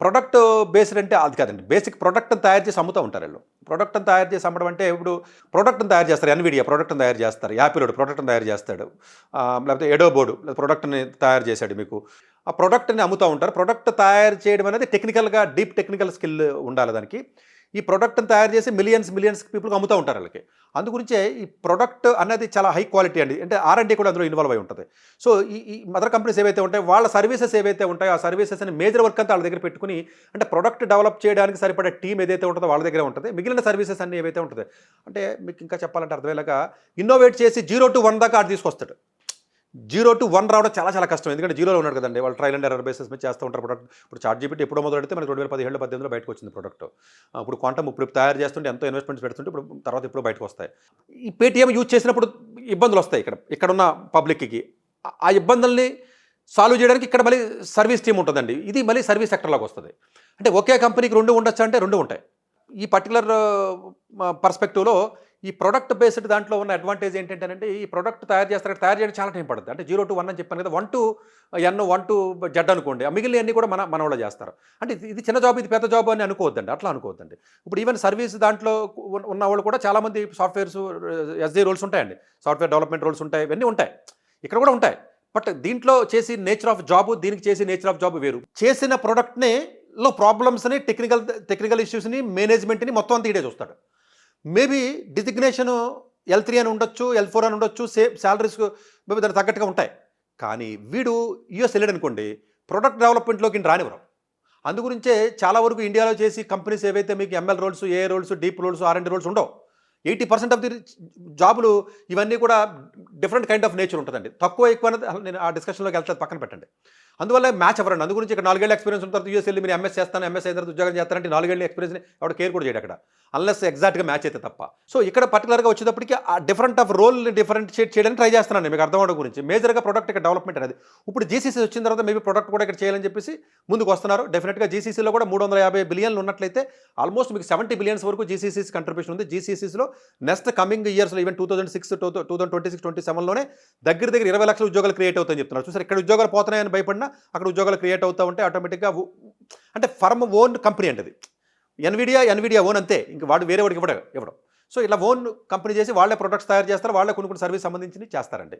Product based అంటే అది కాదండి. బేసిక్ ప్రొడక్ట్‌ని తయారు చేసి అమ్ముతా ఉంటారు ఈళ్ళు. ప్రొడక్ట్‌ని తయారు చేసి అమ్మడం అంటే ఇప్పుడు ప్రొడక్ట్‌ని తయారు చేస్తారు. ఎన్‌విడియా ప్రొడక్ట్‌ని తయారు చేస్తారు. యాపిలోడు ప్రొడక్ట్‌ని తయారు చేస్తాడు. లేకపోతే ఎడోబోడు ప్రొడక్ట్‌ని తయారు చేశాడు మీకు. ఆ ప్రొడక్ట్‌ని అమ్ముతా ఉంటారు. ప్రొడక్ట్ తయారు చేయడం అనేది టెక్నికల్‌గా డీప్ టెక్నికల్ స్కిల్ ఉండాలి దానికి. ఈ ప్రొడక్ట్‌ని తయారు చేసి మిలియన్స్ పీపుల్‌కి అమ్ముతా ఉంటారు ఆళ్ళకి. అందుగురించే ఈ ప్రొడక్ట్ అనేది చాలా హై క్వాలిటీ అండి. అంటే ఆర్&డి కూడా అందులో ఇన్వాల్వ్ అయి ఉంటది. సో, ఈ మదర్ కంపెనీస్ ఏవైతే ఉంటాయో వాళ్ళ సర్వీసెస్ ఏవైతే ఉంటాయో ఆ సర్వీసెస్‌ని మేజర్ వర్క్ అంతా ఆళ్ళ దగ్గర పెట్టుకొని అంటే ప్రొడక్ట్ డెవలప్ చేయడానికి సరిపడే టీమ్ ఏదైతే ఉంటదో వాళ్ళ దగ్గరే ఉంటది. మిగిలిన సర్వీసెస్ అన్నీ ఏవైతే ఉంటదో అంటే మీకు ఇంకా చెప్పాలంటే అర్థమయ్యేలాగా ఇన్నోవేట్ చేసి 0-1 దాకా ఆడు తీసుకొస్తాడు. 0-1 రావడం చాలా చాలా కష్టం. ఎందుకంటే జీరోలో ఉన్నాడు కదండీ. వాళ్ళు ట్రయల్ అండ్ ఎర్రర్ బేసిస్ మీద చేస్తూ ఉంటారు ప్రొడక్ట్. ఇప్పుడు చాట్‌జీపీటీ ఎప్పుడో మొదలెడితే మనకి 2017, 18లో బయటకొచ్చింది ప్రొడక్ట్. ఇప్పుడు క్వాంటమ్ ఇప్పుడు తయారు చేస్తుంటే ఎంతో ఇన్వెస్ట్‌మెంట్స్ పెడుతుంటే ఇప్పుడు తర్వాత ఎప్పుడో బయటకొస్తాయి. ఈ పేటీఎం యూజ్ చేసినప్పుడు ఇబ్బందులొస్తాయి ఇక్కడున్న పబ్లిక్‌కి. ఆ ఇబ్బందుల్ని సాల్వ్ చేయడానికి ఇక్కడ మళ్ళీ సర్వీస్ టీమ్ ఉంటదండి. ఇది మళ్ళీ సర్వీస్ సెక్టర్‌లోకొస్తది. అంటే ఒకే కంపెనీకి 2 ఉండొచ్చా అంటే 2 ఉంటాయి. ఈ పర్టిక్యులర్ పర్స్పెక్టివ్‌లో ఈ ప్రొడక్ట్ బేస్డ్ దాంట్లో ఉన్న అడ్వాంటేజ్ ఏంటంటేనండి, ఈ ప్రొడక్ట్ తయారు చేస్తారు. తయారు చేయడానికి చాలా టైం పడుద్ది. అంటే 0-1 అని చెప్పాను కదా! 1-N, 1-Z అనుకోండి. ఆ మిగిలినయన్నీ కూడా మనోళ్ళే చేస్తారు. అంటే ఇది చిన్న జాబ్, ఇది పెద్ద జాబ్ అని అనుకోవద్దండి. అట్లా అనుకోవద్దండి. ఇప్పుడు ఈవెన్ సర్వీస్ దాంట్లో ఉన్నవాళ్ళు కూడా చాలామంది సాఫ్ట్‌వేర్స్ ఎస్‌డి రోల్స్ ఉంటాయండి. సాఫ్ట్‌వేర్ డెవలప్‌మెంట్ రోల్స్ ఉంటాయి. ఇవన్నీ ఉంటాయి. ఇక్కడ కూడా ఉంటాయి. బట్ దీంట్లో చేసి నేచర్ ఆఫ్ జాబ్, దీనికి చేసి నేచర్ ఆఫ్ జాబ్ వేరు. చేసిన ప్రొడక్ట్‌ని ప్రాబ్లమ్స్‌ని, టెక్నికల్ ఇష్యూస్‌ని, మేనేజ్‌మెంట్‌ని మొత్తం అంతా ఈడే చూస్తాడు. మేబీ డిజిగ్నేషను L3 అని ఉండొచ్చు, L4 అని ఉండొచ్చు. సేమ్ సాలరీస్ మేబీ దానికి తగ్గట్టుగా ఉంటాయి. కానీ వీడు యూఎస్ ఎళ్ళాడనుకోండి, ప్రొడక్ట్ డెవలప్‌మెంట్‌లోకి ఈయన్ని రానివ్వరు. అందుగురించే చాలా వరకు ఇండియాలో చేసి కంపెనీస్ ఏవైతే మీకు ML roles, AI roles, deep roles, R and D roles ఉండవు. 80% ఆఫ్ ది జాబులు ఇవన్నీ కూడా డిఫరెంట్ కైండ్ ఆఫ్ నేచర్ ఉంటదండి. తక్కువ, ఎక్కువ అనేది నేను ఆ డిస్కషన్‌లోకి వెళ్తే పక్కన పెట్టండి. అందువల్ల మ్యాచ్ అవ్వరండి. అందు గురించి ఇక్కడ 4 ఏళ్ల ఎక్స్‌పీరియన్స్ ఉన్న తర్వాత యూఎస్ ఎళ్లి మీరు ఎంఎస్ చేస్తాను, ఎంఎస్ అయిన తర్వాత ఉద్యోగం చేస్తానంటే 4 ఏళ్ల ఎక్స్‌పీరియన్స్‌ని ఎవడు కేర్ కూడా చేయడక్కడ. అన్లెస్ ఎగ్జాక్ట్‌గా మ్యాచ్ అయితే తప్ప. సో, ఇక్కడ పర్టిక్యులర్‌గా వచ్చేటప్పటికి ఆ డిఫరెంట్ ఆఫ్ రోల్‌ని డిఫరెన్షియేట్ చేయడానికి ట్రై చేస్తున్నానండి మీకు అర్థం అవ్వడం గురించి. మేజర్‌గా ప్రొడక్ట్ ఇక్కడ డెవలప్‌మెంట్ అనేది. ఇప్పుడు జీసీసీ వచ్చిన తర్వాత మేబీ ప్రొడక్ట్ కూడా ఇక్కడ చేయాలని చెప్పేసి ముందుకొస్తున్నారు. డెఫినిట్‌గా జీసీసీలో కూడా 350 బిలియన్లు ఉన్నట్లయితే ఆల్మోస్ట్ మీకు 70 బిలియన్స్ వరకు జీసీసీస్ కంట్రిబ్యూషన్ ఉంది. జీసీసీస్‌లో నెక్స్ట్ కమింగ్ ఇయర్స్‌లో ఈవెన్ 2026, 2027లోనే దగ్గర 20 లక్షల ఉద్యోగాలు క్రియేట్ అవుతాయని చెప్తున్నారు. చూసారా ఇక్కడ ఉద్యోగాలు పోతున్నాయని భయపడినా అక్కడ ఉద్యోగాలు క్రియేట్ అవుతా ఉంటే ఆటోమేటిక్‌గా అంటే ఫర్మ్ ఓన్ కంపెనీ అండి అది. ఎన్‌విడియా ఓన్ అంతే. ఇంక వాడు వేరే వాడికి ఇవ్వడు. సో, ఇలా ఓన్ కంపెనీ చేసి వాళ్ళే ప్రొడక్ట్స్ తయారు చేస్తారు. వాళ్ళే కొన్ని సర్వీస్ సంబంధించినవి చేస్తారండి.